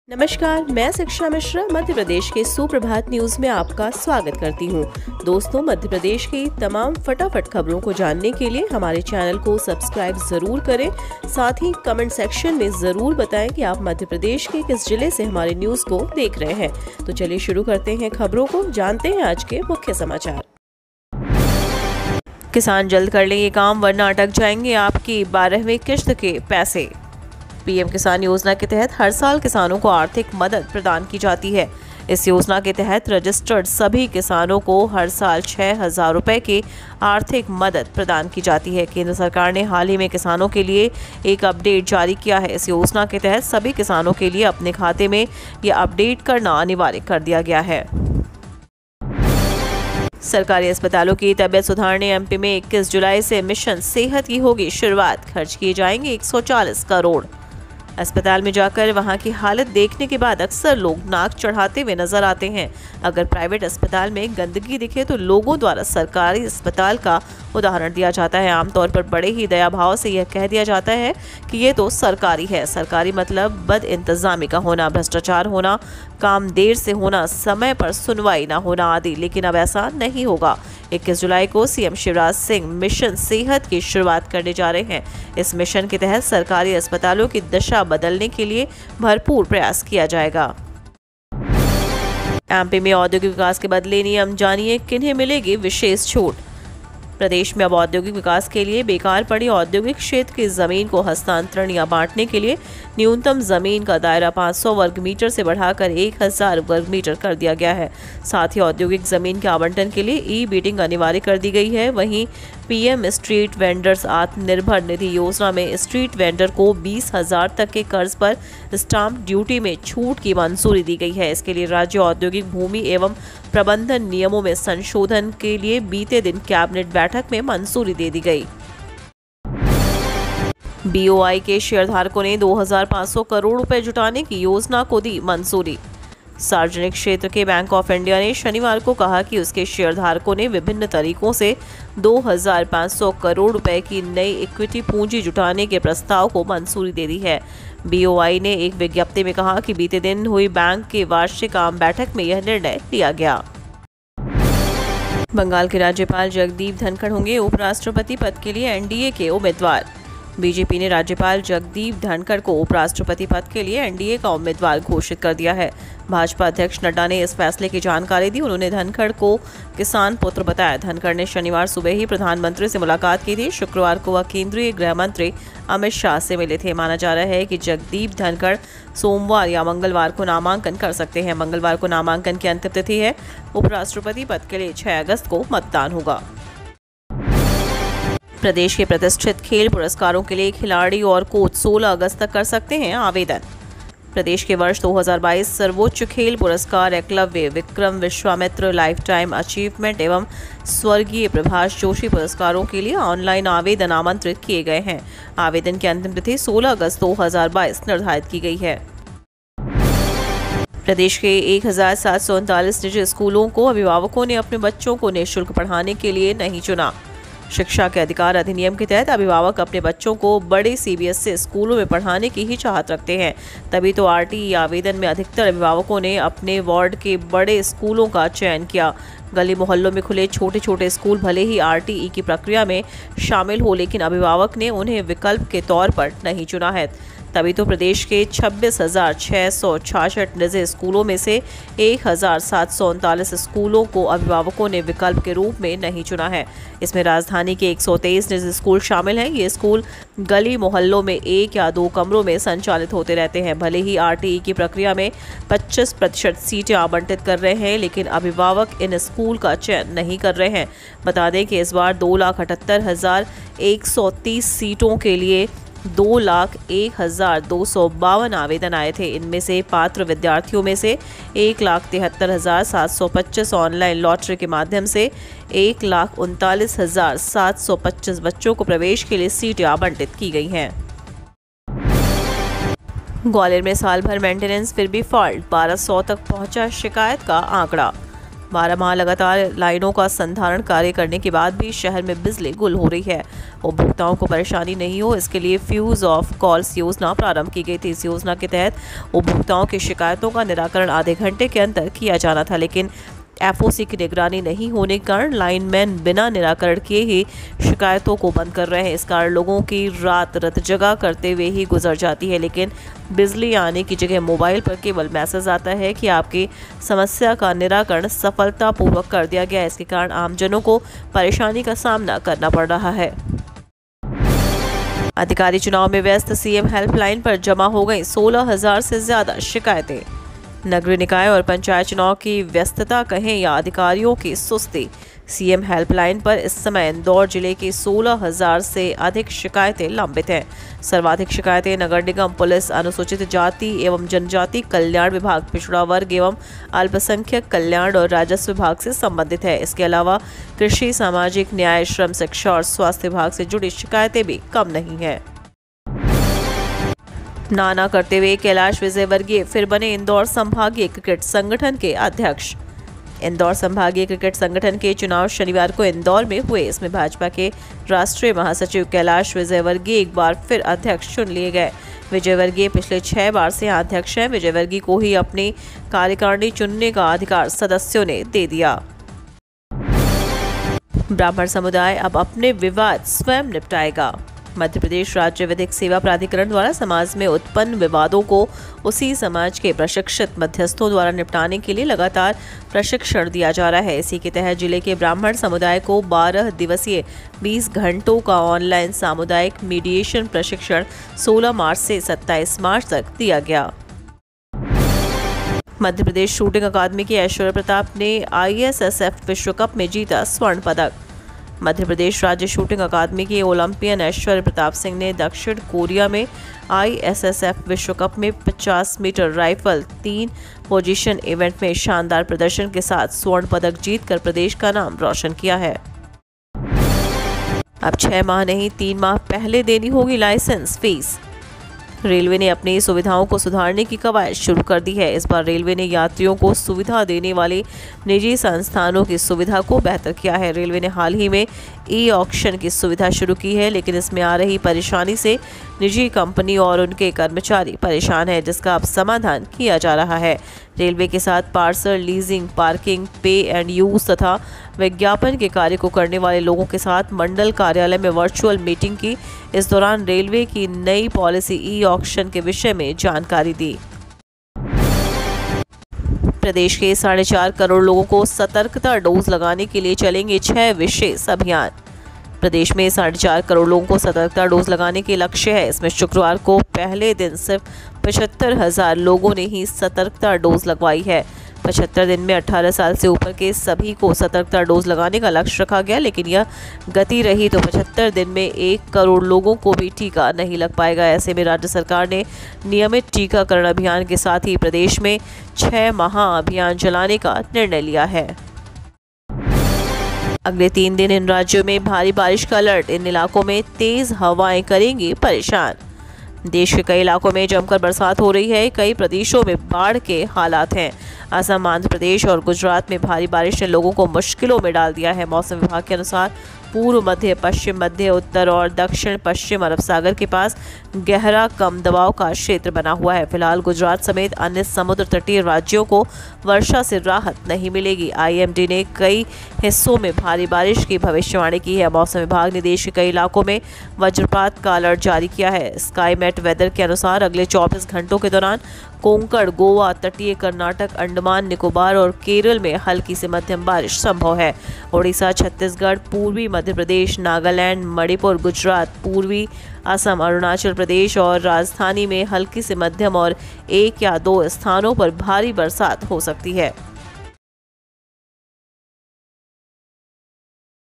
नमस्कार, मैं शिक्षा मिश्रा मध्य प्रदेश के सुप्रभात न्यूज में आपका स्वागत करती हूं। दोस्तों, मध्य प्रदेश की तमाम फटाफट खबरों को जानने के लिए हमारे चैनल को सब्सक्राइब जरूर करें। साथ ही कमेंट सेक्शन में जरूर बताएं कि आप मध्य प्रदेश के किस जिले से हमारे न्यूज को देख रहे हैं। तो चलिए शुरू करते हैं खबरों को, जानते हैं आज के मुख्य समाचार। किसान जल्द कर लेंगे काम वरना अटक जाएंगे आपकी 12वीं किश्त के पैसे। पीएम किसान योजना के तहत हर साल किसानों को आर्थिक मदद प्रदान की जाती है। इस योजना के तहत रजिस्टर्ड सभी किसानों को हर साल 6,000 रुपए की आर्थिक मदद प्रदान की जाती है। केंद्र सरकार ने हाल ही में किसानों के लिए एक अपडेट जारी किया है। इस योजना के तहत सभी किसानों के लिए अपने खाते में यह अपडेट करना अनिवार्य कर दिया गया है। सरकारी अस्पतालों की तबीयत सुधारने एमपी में 21 जुलाई से मिशन सेहत की होगी शुरुआत। खर्च किए जाएंगे 140 करोड़। अस्पताल में जाकर वहां की हालत देखने के बाद अक्सर लोग नाक चढ़ाते हुए नजर आते हैं। अगर प्राइवेट अस्पताल में गंदगी दिखे तो लोगों द्वारा सरकारी अस्पताल का उदाहरण दिया जाता है। आमतौर पर बड़े ही दया भाव से यह कह दिया जाता है कि ये तो सरकारी है। सरकारी मतलब बद इंतजामी का होना, भ्रष्टाचार होना, काम देर से होना, समय पर सुनवाई न होना आदि। लेकिन अब ऐसा नहीं होगा। 21 जुलाई को सीएम शिवराज सिंह मिशन सेहत की शुरुआत करने जा रहे हैं। इस मिशन के तहत सरकारी अस्पतालों की दशा बदलने के लिए भरपूर प्रयास किया जाएगा। एमपी में औद्योगिक विकास के बदले नियम, जानिए किन्हें मिलेगी विशेष छूट। प्रदेश में अब औद्योगिक विकास के लिए बेकार पड़ी औद्योगिक क्षेत्र की जमीन को हस्तांतरण या बांटने के लिए न्यूनतम जमीन का दायरा 500 वर्ग मीटर से बढ़ाकर 1000 वर्ग मीटर कर दिया गया है। साथ ही औद्योगिक जमीन के आवंटन के लिए ई बिडिंग अनिवार्य कर दी गई है। वहीं PM street vendors Atmanirbhar Nidhi योजना में स्ट्रीट वेंडर को 20,000 तक के कर्ज पर स्टाम्प ड्यूटी में छूट की मंजूरी दी गई है। इसके लिए राज्य औद्योगिक भूमि एवं प्रबंधन नियमों में संशोधन के लिए बीते दिन कैबिनेट बैठक में मंजूरी दे दी गई। बीओआई के शेयरधारकों ने 2,500 करोड़ रुपए जुटाने की योजना को दी मंजूरी। सार्वजनिक क्षेत्र के बैंक ऑफ इंडिया ने शनिवार को कहा कि उसके शेयरधारकों ने विभिन्न तरीकों से 2,500 करोड़ रुपए की नई इक्विटी पूंजी जुटाने के प्रस्ताव को मंजूरी दे दी है। बीओआई ने एक विज्ञप्ति में कहा कि बीते दिन हुई बैंक के वार्षिक आम बैठक में यह निर्णय लिया गया। बंगाल के राज्यपाल जगदीप धनखड़ होंगे उपराष्ट्रपति पद के लिए एनडीए के उम्मीदवार। बीजेपी ने राज्यपाल जगदीप धनखड़ को उपराष्ट्रपति पद के लिए एनडीए का उम्मीदवार घोषित कर दिया है। भाजपा अध्यक्ष नड्डा ने इस फैसले की जानकारी दी। उन्होंने धनखड़ को किसान पुत्र बताया। धनखड़ ने शनिवार सुबह ही प्रधानमंत्री से मुलाकात की थी। शुक्रवार को वह केंद्रीय गृह मंत्री अमित शाह से मिले थे। माना जा रहा है कि जगदीप धनखड़ सोमवार या मंगलवार को नामांकन कर सकते हैं। मंगलवार को नामांकन की अंतिम तिथि है। उपराष्ट्रपति पद के लिए 6 अगस्त को मतदान होगा। प्रदेश के प्रतिष्ठित खेल पुरस्कारों के लिए खिलाड़ी और कोच 16 अगस्त तक कर सकते हैं आवेदन। प्रदेश के वर्ष 2022 सर्वोच्च खेल पुरस्कार Eklavya, Vikram Vishwamitra life time achievement एवं स्वर्गीय प्रभाष जोशी पुरस्कारों के लिए ऑनलाइन आवेदन आमंत्रित किए गए हैं। आवेदन की अंतिम तिथि 16 अगस्त 2022 निर्धारित की गई है। प्रदेश के 1739 निजी स्कूलों को अभिभावकों ने अपने बच्चों को निःशुल्क पढ़ाने के लिए नहीं चुना। शिक्षा के अधिकार अधिनियम के तहत अभिभावक अपने बच्चों को बड़े सीबीएसई स्कूलों में पढ़ाने की ही चाहत रखते हैं। तभी तो आरटीई आवेदन में अधिकतर अभिभावकों ने अपने वार्ड के बड़े स्कूलों का चयन किया। गली मोहल्लों में खुले छोटे छोटे स्कूल भले ही आरटीई की प्रक्रिया में शामिल हो, लेकिन अभिभावक ने उन्हें विकल्प के तौर पर नहीं चुना है। तभी तो प्रदेश के 26,666 निजी स्कूलों में से 1,739 स्कूलों को अभिभावकों ने विकल्प के रूप में नहीं चुना है। इसमें राजधानी के 123 निजी स्कूल शामिल हैं। ये स्कूल गली मोहल्लों में 1 या 2 कमरों में संचालित होते रहते हैं। भले ही आरटीई की प्रक्रिया में 25% सीटें आवंटित कर रहे हैं, लेकिन अभिभावक इन स्कूल का चयन नहीं कर रहे हैं। बता दें कि इस बार 2,78,130 सीटों के लिए 2,01,252 आवेदन आए थे। इनमें से पात्र विद्यार्थियों में से 1,73,725 ऑनलाइन लॉटरी के माध्यम से 1,39,725 बच्चों को प्रवेश के लिए सीटें आवंटित की गई हैं। ग्वालियर में साल भर मेंटेनेंस फिर भी फॉल्ट, 1200 तक पहुंचा शिकायत का आंकड़ा। 12 माह लगातार लाइनों का संधारण कार्य करने के बाद भी शहर में बिजली गुल हो रही है। उपभोक्ताओं को परेशानी नहीं हो इसके लिए फ्यूज ऑफ कॉल्स योजना प्रारंभ की गई थी। इस योजना के तहत उपभोक्ताओं की शिकायतों का निराकरण आधे घंटे के अंदर किया जाना था, लेकिन एफओसी की निगरानी नहीं होने के कारण लाइनमैन बिना निराकरण किए ही शिकायतों को बंद कर रहे हैं। इस कारण लोगों की रात जगह करते हुए ही गुजर जाती है, लेकिन बिजली आने की जगह मोबाइल पर केवल मैसेज आता है कि आपकी समस्या का निराकरण सफलतापूर्वक कर दिया गया है। इसके कारण आमजनों को परेशानी का सामना करना पड़ रहा है। अधिकारी चुनाव में व्यस्त, सीएम हेल्पलाइन पर जमा हो गई 16,000 से ज्यादा शिकायतें। नगरीय निकाय और पंचायत चुनाव की व्यस्तता कहें या अधिकारियों की सुस्ती, सीएम हेल्पलाइन पर इस समय इंदौर जिले की 16,000 से अधिक शिकायतें लंबित हैं। सर्वाधिक शिकायतें नगर निगम, पुलिस, अनुसूचित जाति एवं जनजाति कल्याण विभाग, पिछड़ा वर्ग एवं अल्पसंख्यक कल्याण और राजस्व विभाग से संबंधित है। इसके अलावा कृषि, सामाजिक न्याय, श्रम, शिक्षा और स्वास्थ्य विभाग से जुड़ी शिकायतें भी कम नहीं है। नाना करते हुए कैलाश विजयवर्गीय फिर बने इंदौर संभागीय क्रिकेट संगठन के अध्यक्ष। इंदौर संभागीय क्रिकेट संगठन के चुनाव शनिवार को इंदौर में हुए। इसमें भाजपा के राष्ट्रीय महासचिव कैलाश विजयवर्गीय एक बार फिर अध्यक्ष चुन लिए गए। विजयवर्गीय पिछले 6 बार से अध्यक्ष हैं। विजयवर्गीय को ही अपनी कार्यकारिणी चुनने का अधिकार सदस्यों ने दे दिया। ब्राह्मण समुदाय अब अपने विवाद स्वयं निपटाएगा। मध्य प्रदेश राज्य विधिक सेवा प्राधिकरण द्वारा समाज में उत्पन्न विवादों को उसी समाज के प्रशिक्षित मध्यस्थों द्वारा निपटाने के लिए लगातार प्रशिक्षण दिया जा रहा है। इसी के तहत जिले के ब्राह्मण समुदाय को 12 दिवसीय 20 घंटों का ऑनलाइन सामुदायिक मीडिएशन प्रशिक्षण 16 मार्च से 27 मार्च तक दिया गया। मध्य प्रदेश शूटिंग अकादमी के ऐश्वर्य प्रताप ने ISSF विश्व कप में जीता स्वर्ण पदक। मध्य प्रदेश राज्य शूटिंग अकादमी के ओलंपियन ऐश्वर्य प्रताप सिंह ने दक्षिण कोरिया में ISSF विश्व कप में 50 मीटर राइफल 3 पोजीशन इवेंट में शानदार प्रदर्शन के साथ स्वर्ण पदक जीतकर प्रदेश का नाम रोशन किया है। अब 6 माह नहीं 3 माह पहले देनी होगी लाइसेंस फीस। रेलवे ने अपनी सुविधाओं को सुधारने की कवायद शुरू कर दी है। इस बार रेलवे ने यात्रियों को सुविधा देने वाले निजी संस्थानों की सुविधा को बेहतर किया है। रेलवे ने हाल ही में ई-ऑक्शन की सुविधा शुरू की है, लेकिन इसमें आ रही परेशानी से निजी कंपनी और उनके कर्मचारी परेशान हैं, जिसका अब समाधान किया जा रहा है। रेलवे के साथ पार्सल, लीजिंग, पार्किंग, पे एंड यूज तथा विज्ञापन के कार्य को करने वाले लोगों के साथ मंडल कार्यालय में वर्चुअल मीटिंग की। इस दौरान रेलवे की नई पॉलिसी ई-ऑक्शन के विषय में जानकारी दी। प्रदेश के 4.5 करोड़ लोगों को सतर्कता डोज लगाने के लिए चलेंगे 6 विशेष अभियान। प्रदेश में 4.5 करोड़ लोगों को सतर्कता डोज लगाने के लक्ष्य है। इसमें शुक्रवार को पहले दिन सिर्फ 75,000 लोगों ने ही सतर्कता डोज लगवाई है। 75 दिन में 18 साल से ऊपर के सभी को सतर्कता डोज लगाने का लक्ष्य रखा गया, लेकिन यह गति रही तो 75 दिन में 1 करोड़ लोगों को भी टीका नहीं लग पाएगा। ऐसे में राज्य सरकार ने नियमित टीकाकरण अभियान के साथ ही प्रदेश में 6 माह अभियान चलाने का निर्णय लिया है। अगले 3 दिन इन राज्यों में भारी बारिश का अलर्ट। इन इलाकों में तेज हवाएं करेंगी परेशान। देश के कई इलाकों में जमकर बरसात हो रही है। कई प्रदेशों में बाढ़ के हालात हैं। असम, आंध्र प्रदेश और गुजरात में भारी बारिश ने लोगों को मुश्किलों में डाल दिया है। मौसम विभाग के अनुसार पूर्व मध्य, पश्चिम मध्य, उत्तर और दक्षिण पश्चिम अरब सागर के पास गहरा कम दबाव का क्षेत्र बना हुआ है। फिलहाल गुजरात समेत अन्य समुद्र तटीय राज्यों को वर्षा से राहत नहीं मिलेगी। IMD ने कई हिस्सों में भारी बारिश की भविष्यवाणी की है। मौसम विभाग ने देश के कई इलाकों में वज्रपात का अलर्ट जारी किया है। स्काईमेट वेदर के अनुसार अगले 24 घंटों के दौरान कोंकण, गोवा, तटीय कर्नाटक, अंडमान निकोबार और केरल में हल्की से मध्यम बारिश संभव है। ओडिशा, छत्तीसगढ़, पूर्वी मध्य प्रदेश, नागालैंड, मणिपुर, गुजरात, पूर्वी असम, अरुणाचल प्रदेश और राजधानी में हल्की से मध्यम और 1 या 2 स्थानों पर भारी बरसात हो सकती है।